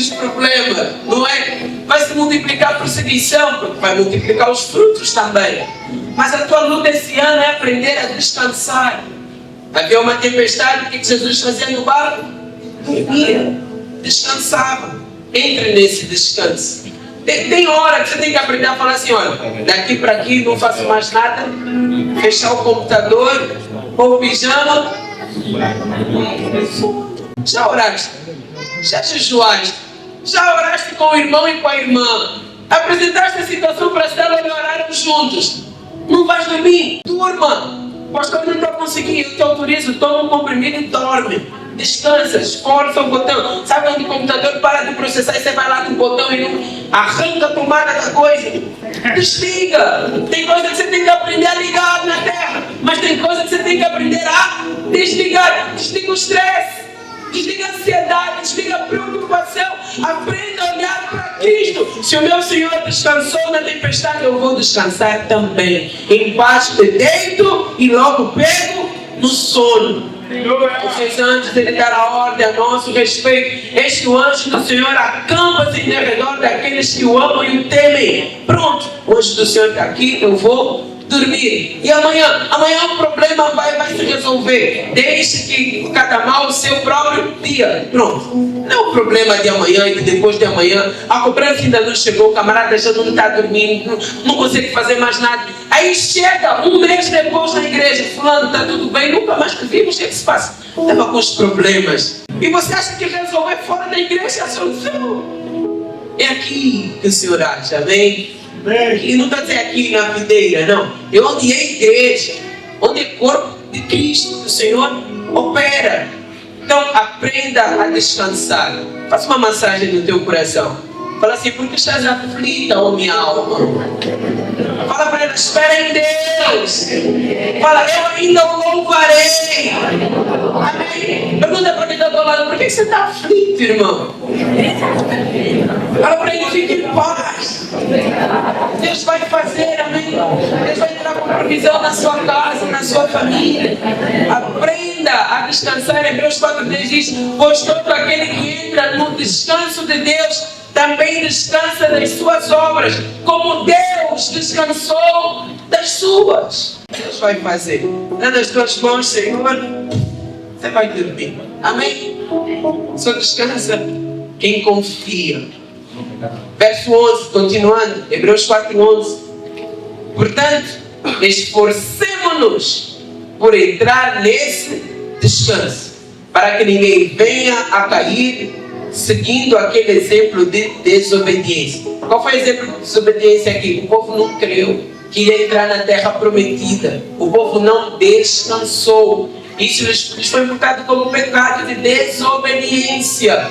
problemas, não é? Vai se multiplicar a perseguição, porque vai multiplicar os frutos também. Mas a tua luta esse ano é aprender a descansar. Havia uma tempestade, o que Jesus fazia no barco? Dormia, descansava. Entre nesse descanso. Tem hora que você tem que aprender a falar assim, olha, daqui para aqui não faço mais nada, fechar o computador, pôr o pijama. Já oraste? Já jejuaste? Já oraste com o irmão e com a irmã? Apresentaste a situação para a célula e oraram juntos. Não vais dormir? Durma. Pastor, não estou conseguindo, eu te autorizo, toma um comprimido e dorme. Descansa, esforça o botão. Sabe quando o computador para de processar e você vai lá no botão e não arranca a tomada da coisa? Desliga. Tem coisa que você tem que aprender a ligar na terra, mas tem coisa que você tem que aprender a desligar. Desliga o estresse, desliga a ansiedade, desliga a preocupação. Aprenda a olhar para Cristo. Se o meu Senhor descansou na tempestade, eu vou descansar também. Em paz me deito e logo pego no sono. Vocês, antes dele dar a ordem a nosso respeito, eis que o anjo do Senhor acampa-se em redor daqueles que o amam e o temem. Pronto, o anjo do Senhor está aqui, eu vou dormir. E amanhã o problema vai se resolver. Deixe que cada mal o seu próprio dia. Pronto. Não é o problema de amanhã e de depois de amanhã. A cobrança ainda não chegou, o camarada já não está dormindo, não consegue fazer mais nada. Aí chega um mês depois na igreja, fulano, está tudo bem, nunca mais te vimos, o que se passa? Estava com os problemas. E você acha que resolver fora da igreja é a solução? É aqui que o Senhor acha, amém? E não está dizendo aqui na videira, não. É onde é a igreja, onde é o corpo de Cristo, que o Senhor opera. Então aprenda a descansar. Faça uma massagem no teu coração. Fala assim, porque estás aflita, ó minha alma. Fala para ela, espera em Deus. Fala, eu ainda o louvarei. Amém? Pergunta para quem está do lado, por que você está aflito, irmão? Fala para ele, fique em paz. Deus vai fazer, amém? Deus vai entrar com provisão na sua casa, na sua família. Aprenda a descansar. Hebreus 4:10 diz, pois todo aquele que entra no descanso de Deus também descansa das suas obras, como Deus descansou das suas. Deus vai fazer. Dá nas tuas mãos, Senhor, você vai dormir. Amém? Só descansa quem confia. Verso 11, continuando, Hebreus 4:11. Portanto, esforcemo-nos por entrar nesse descanso, para que ninguém venha a cair seguindo aquele exemplo de desobediência. Qual foi o exemplo de desobediência aqui? O povo não creu que ia entrar na terra prometida. O povo não descansou. Isso lhes foi imputado como pecado de desobediência.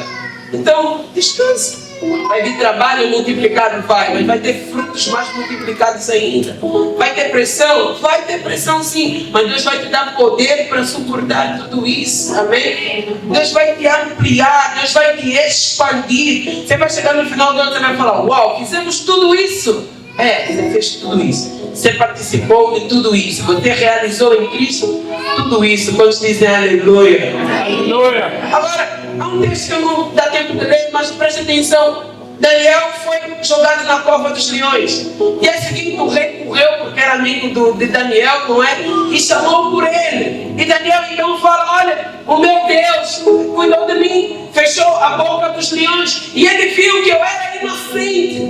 Então, descansa. Vai vir trabalho multiplicado, mas vai ter frutos mais multiplicados ainda. Vai ter pressão? Vai ter pressão sim, mas Deus vai te dar poder para suportar tudo isso, amém? Deus vai te ampliar, Deus vai te expandir. Você vai chegar no final do ano e vai falar, uau, fizemos tudo isso. Você fez tudo isso. Você participou de tudo isso. Você realizou em Cristo tudo isso. Quando dizem aleluia. Aleluia. Agora, há um texto que eu não dá tempo de ler, mas preste atenção. Daniel foi jogado na cova dos leões. E é o seguinte, o rei correu, porque era amigo de Daniel, não é? E chamou por ele. E Daniel então fala, olha, o meu Deus cuidou de mim, fechou a boca dos leões, e ele viu que eu era inocente.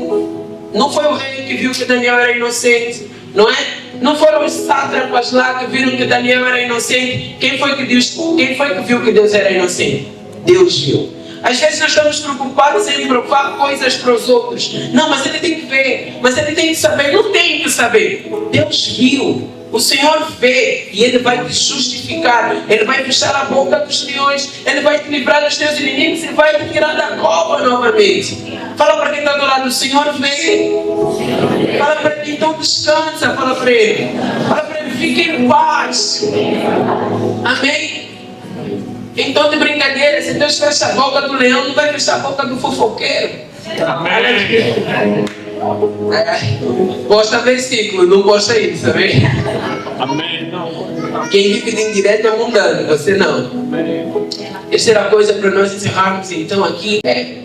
Não foi o rei que viu que Daniel era inocente, não é? Não foram os sátrapas lá que viram que Daniel era inocente. Quem foi que viu que Deus era inocente? Deus viu. Às vezes nós estamos preocupados em provar coisas para os outros. Não, mas ele tem que ver, mas ele tem que saber. Não tem que saber. Deus viu. O Senhor vê e Ele vai te justificar. Ele vai fechar a boca dos leões. Ele vai te livrar dos teus inimigos e vai te tirar da cova novamente. Fala para quem está do lado, o Senhor vê. Fala para ele, então descansa. Fala para ele. Fala para ele, fique em paz. Amém? Então, de brincadeira, se Deus fecha a boca do leão, não vai fechar a boca do fofoqueiro. Amém. Posta versículo, não posta isso, amém? Amém. Quem vive de indireto é mundano, você não. Terceira coisa para nós encerrarmos então aqui é,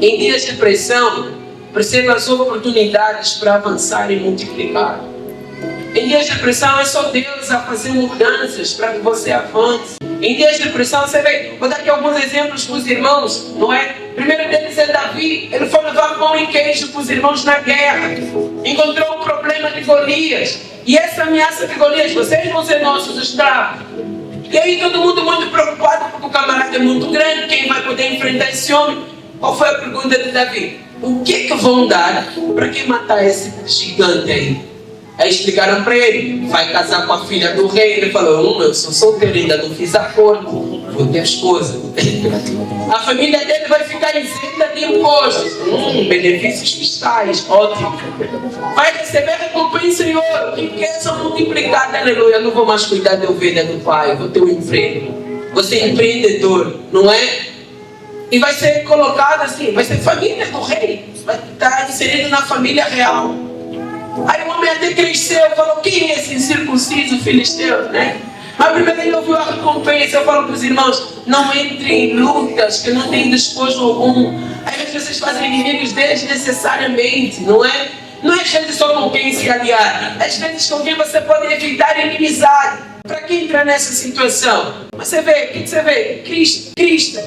em dias de pressão, perceba as oportunidades para avançar e multiplicar. Em dias de pressão é só Deus a fazer mudanças para que você avance. Em dias de pressão, você vê, vou dar aqui alguns exemplos para os irmãos, não é? O primeiro deles é Davi. Ele foi levar pão e queijo para os irmãos na guerra. Encontrou um problema de Golias. E essa ameaça de Golias, vocês vão ser nossos escravos. E aí todo mundo muito preocupado, porque o camarada é muito grande, quem vai poder enfrentar esse homem? Qual foi a pergunta de Davi? O que vão dar para quem matar esse gigante aí? Aí explicaram para ele, vai casar com a filha do rei. Ele falou, eu sou solteiro, ainda não fiz acordo, vou ter esposa. A família dele vai ficar isenta de impostos. Benefícios fiscais, ótimo. Vai receber recompensa em ouro, riqueza multiplicada, aleluia. Eu não vou mais cuidar da ovelha do pai, vou ter um emprego. Vou ser empreendedor, não é? E vai ser colocado assim, vai ser família do rei, vai estar inserido na família real. Aí o homem até cresceu, falou, quem é esse incircunciso filisteu, né? Mas primeiro ele ouviu a recompensa. Eu falo para os irmãos, não entrem em lutas que não têm despojo algum. Às vezes vocês fazem inimigos desnecessariamente, não é? Não é às vezes só com quem se aliar, às vezes com quem você pode evitar inimizade. Para quem entrar nessa situação? Mas você vê, o que você vê? Cristo,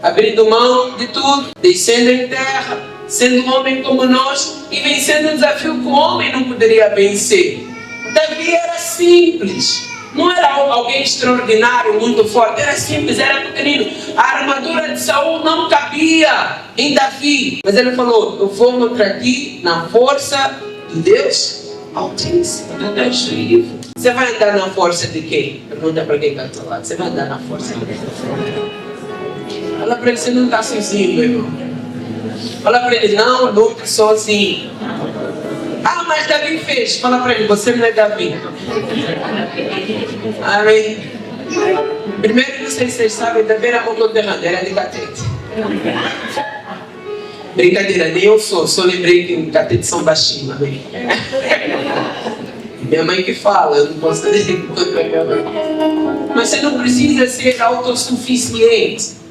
abrindo mão de tudo, descendo em terra, sendo um homem como nós e vencendo um desafio que o homem não poderia vencer. Davi era simples, não era alguém extraordinário, muito forte, era simples, era pequenino. A armadura de Saul não cabia em Davi, mas ele falou, eu vou contra ti na força de Deus Altíssimo, do Deus vivo. Você vai andar na força de quem? Pergunta para quem está do seu lado, você vai andar na força de quem? Fala para ele, você não está sozinho, meu irmão. Fala para ele, não lute sozinho. Ah, mas Davi fez. Fala para ele, você não é Davi. Amém. Primeiro, não sei se vocês sabem, Davi era conterrâneo, era de Catete. Brincadeira, nem eu só lembrei que Catete são baixinhos, amém. Minha mãe que fala, eu não posso dizer. Mas você não precisa ser autossuficiente.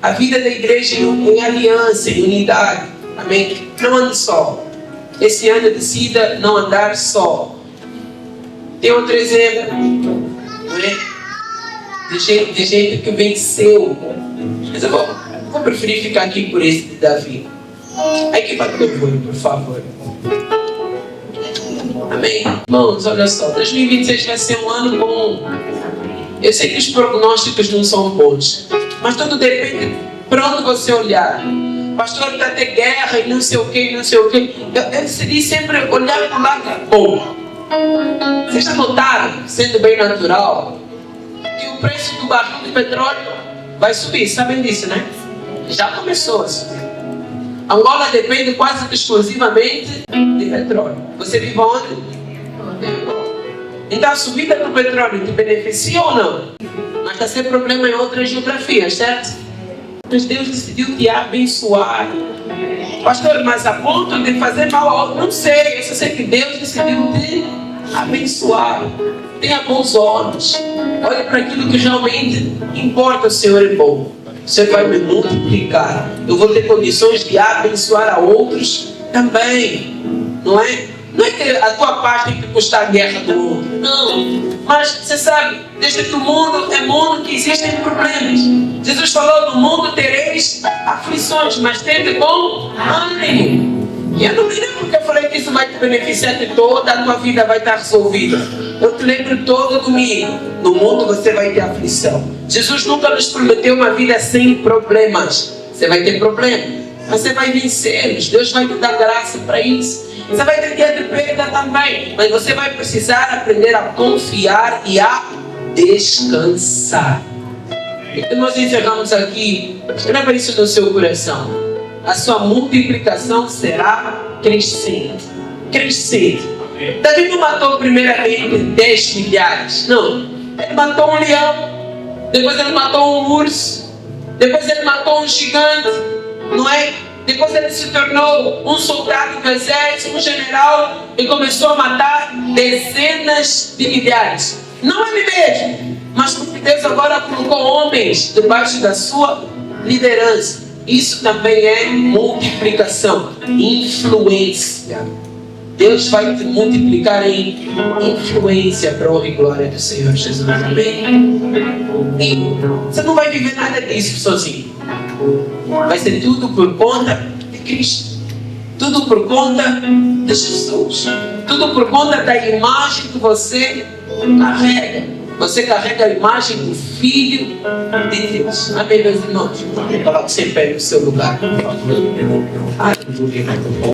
A vida da igreja em aliança, em unidade. Amém? Não ande só. Esse ano decida não andar só. Tem outro exemplo, não é? De gente que venceu. Mas eu vou preferir ficar aqui por esse de Davi. Aí que vai louvor, por favor. Amém? Irmãos, olha só, 2026 vai ser um ano bom. Eu sei que os prognósticos não são bons, mas tudo depende para onde você olhar. Pastor, está ter guerra e não sei o que, não sei o que. Eu decidi sempre olhar para o lado bom. Vocês já notaram, sendo bem natural, que o preço do barril de petróleo vai subir? Sabem disso, né? Já começou a subir. Angola depende quase exclusivamente de petróleo. Você vive onde? Então a subida do petróleo te beneficia ou não? Mas está sendo problema em outras geografias, certo? Mas Deus decidiu te abençoar. Pastor, mas a ponto de fazer mal a outro? Não sei, eu só sei que Deus decidiu te abençoar. Tenha bons olhos. Olhe para aquilo que realmente importa. O Senhor é bom. O Senhor vai me multiplicar. Eu vou ter condições de abençoar a outros também. Não é? Não é que a tua parte tem que custar a guerra do mundo. Não. Mas você sabe, desde que o mundo é mundo que existem problemas. Jesus falou, no mundo tereis aflições, mas tende bom ânimo. E eu não me lembro porque eu falei que isso vai te beneficiar, que toda a tua vida vai estar resolvida. Eu te lembro todo domingo. No mundo você vai ter aflição. Jesus nunca nos prometeu uma vida sem problemas. Você vai ter problemas, mas você vai vencê-los. Deus vai te dar graça para isso. Você vai ter dia de perda também, mas você vai precisar aprender a confiar e a descansar. Então nós encerramos aqui. Escreva isso no seu coração. A sua multiplicação será crescente. Crescente. Davi não matou primeiramente 10 milhares. Não. Ele matou um leão. Depois ele matou um urso. Depois ele matou um gigante. Não é? Depois ele se tornou um soldado do exército, um general, e começou a matar dezenas de milhares. Não ele mesmo, mas porque Deus agora colocou homens debaixo da sua liderança. Isso também é multiplicação, influência. Deus vai te multiplicar em influência para a honra e glória do Senhor Jesus. Amém? E você não vai viver nada disso sozinho. Vai ser tudo por conta de Cristo. Tudo por conta de Jesus. Tudo por conta da imagem que você carrega. Você carrega a imagem do Filho de Deus. Amém, meus irmãos? Coloque-se em pé no seu lugar. Aleluia.